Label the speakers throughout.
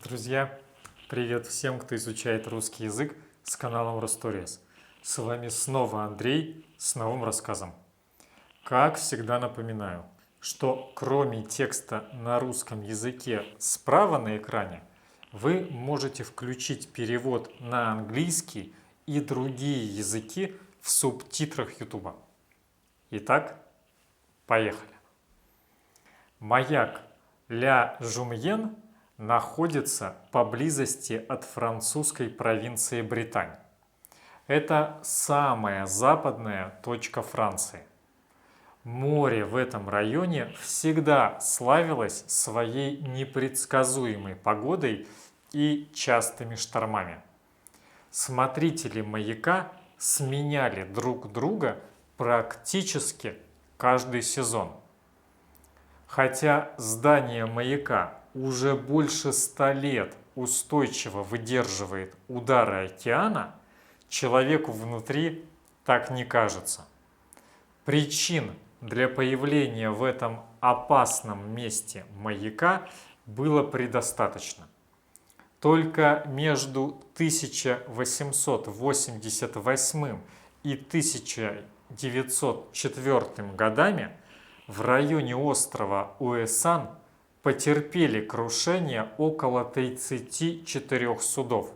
Speaker 1: Друзья, привет всем, кто изучает русский язык с каналом Русторез. С вами снова Андрей с новым рассказом. Как всегда напоминаю, что кроме текста на русском языке справа на экране, вы можете включить перевод на английский и другие языки в субтитрах YouTube. Итак, поехали. Маяк Ля Жумьен находится поблизости от французской провинции Британь. Это самая западная точка Франции. Море в этом районе всегда славилось своей непредсказуемой погодой и частыми штормами. Смотрители маяка сменяли друг друга практически каждый сезон. Хотя здание маяка уже больше 100 лет устойчиво выдерживает удары океана, человеку внутри так не кажется. Причин для появления в этом опасном месте маяка было предостаточно. Только между 1888 и 1904 годами в районе острова Уэсан потерпели крушение около 34 судов.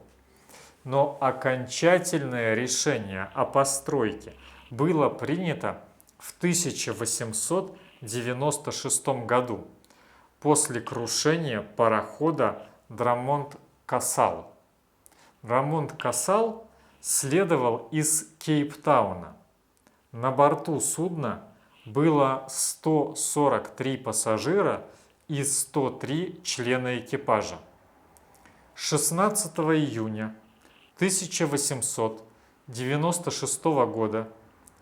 Speaker 1: Но окончательное решение о постройке было принято в 1896 году после крушения парохода Драмонт-Кассал. Драмонт-Кассал следовал из Кейптауна. На борту судна было 143 пассажира и 103 члена экипажа. 16 июня 1896 года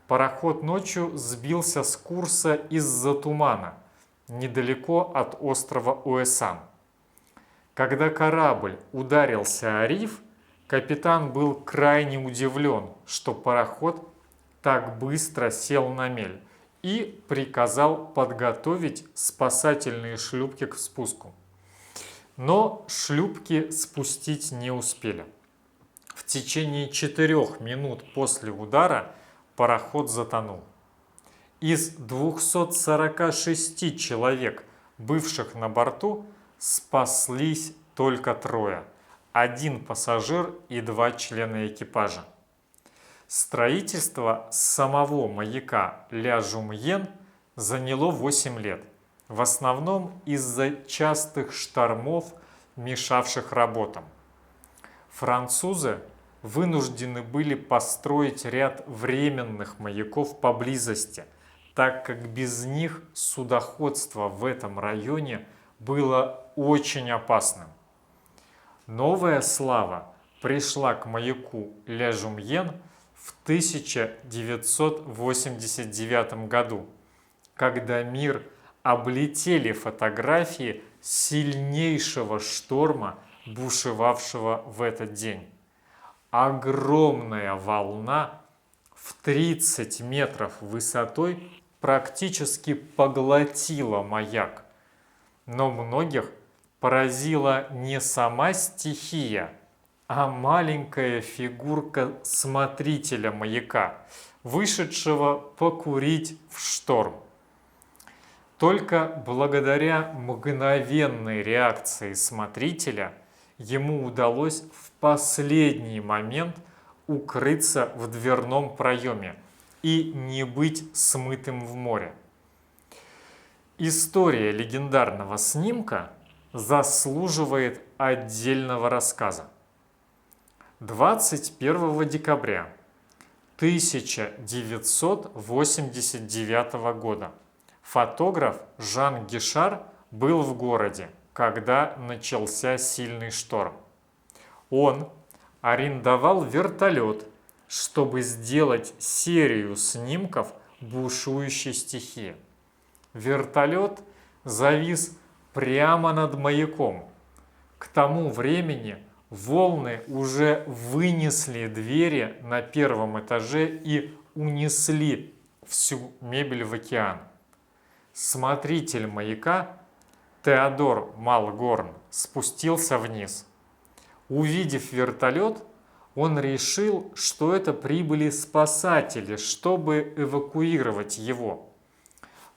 Speaker 1: пароход ночью сбился с курса из-за тумана недалеко от острова Уэсан. Когда корабль ударился о риф, капитан был крайне удивлен, что пароход так быстро сел на мель, и приказал подготовить спасательные шлюпки к спуску. Но шлюпки спустить не успели. В течение 4 минут после удара пароход затонул. Из 246 человек, бывших на борту, спаслись только 3: 1 пассажир и 2 члена экипажа. Строительство самого маяка Ля Жумьен заняло 8 лет, в основном из-за частых штормов, мешавших работам. Французы вынуждены были построить ряд временных маяков поблизости, так как без них судоходство в этом районе было очень опасным. Новая слава пришла к маяку Ля Жумьен в 1989 году, когда мир облетели фотографии сильнейшего шторма, бушевавшего в этот день. Огромная волна в 30 метров высотой практически поглотила маяк. Но многих поразила не сама стихия, а маленькая фигурка смотрителя маяка, вышедшего покурить в шторм. Только благодаря мгновенной реакции смотрителя ему удалось в последний момент укрыться в дверном проеме и не быть смытым в море. История легендарного снимка заслуживает отдельного рассказа. 21 декабря 1989 года фотограф Жан Гишар был в городе, когда начался сильный шторм. Он арендовал вертолет, чтобы сделать серию снимков бушующей стихии. Вертолет завис прямо над маяком. К тому времени волны уже вынесли двери на 1-м этаже и унесли всю мебель в океан. Смотритель маяка Теодор Малгорн спустился вниз. Увидев вертолет, он решил, что это прибыли спасатели, чтобы эвакуировать его.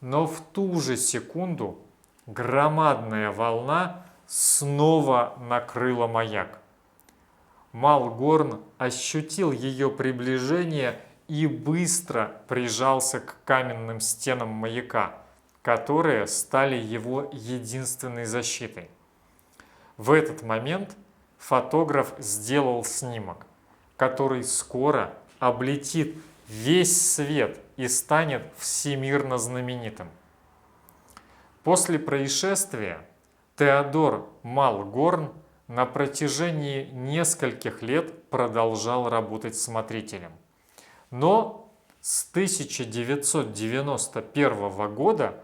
Speaker 1: Но в ту же секунду громадная волна снова накрыла маяк. Малгорн ощутил ее приближение и быстро прижался к каменным стенам маяка, которые стали его единственной защитой. В этот момент фотограф сделал снимок, который скоро облетит весь свет и станет всемирно знаменитым. После происшествия Теодор Малгорн на протяжении нескольких лет продолжал работать смотрителем. Но с 1991 года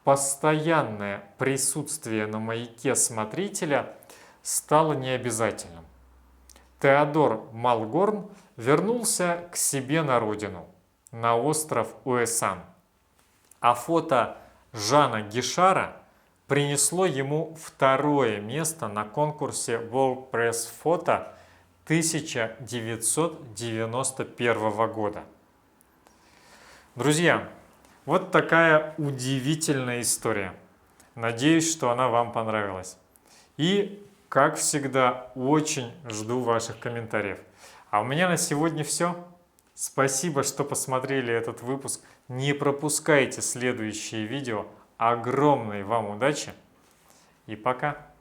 Speaker 1: постоянное присутствие на маяке смотрителя стало необязательным. Теодор Малгорн вернулся к себе на родину, на остров Уэсан, а фото Жана Гишара принесло ему второе место на конкурсе World Press Photo 1991 года. Друзья, вот такая удивительная история. Надеюсь, что она вам понравилась. И, как всегда, очень жду ваших комментариев. А у меня на сегодня все. Спасибо, что посмотрели этот выпуск. Не пропускайте следующие видео. Огромной вам удачи и пока!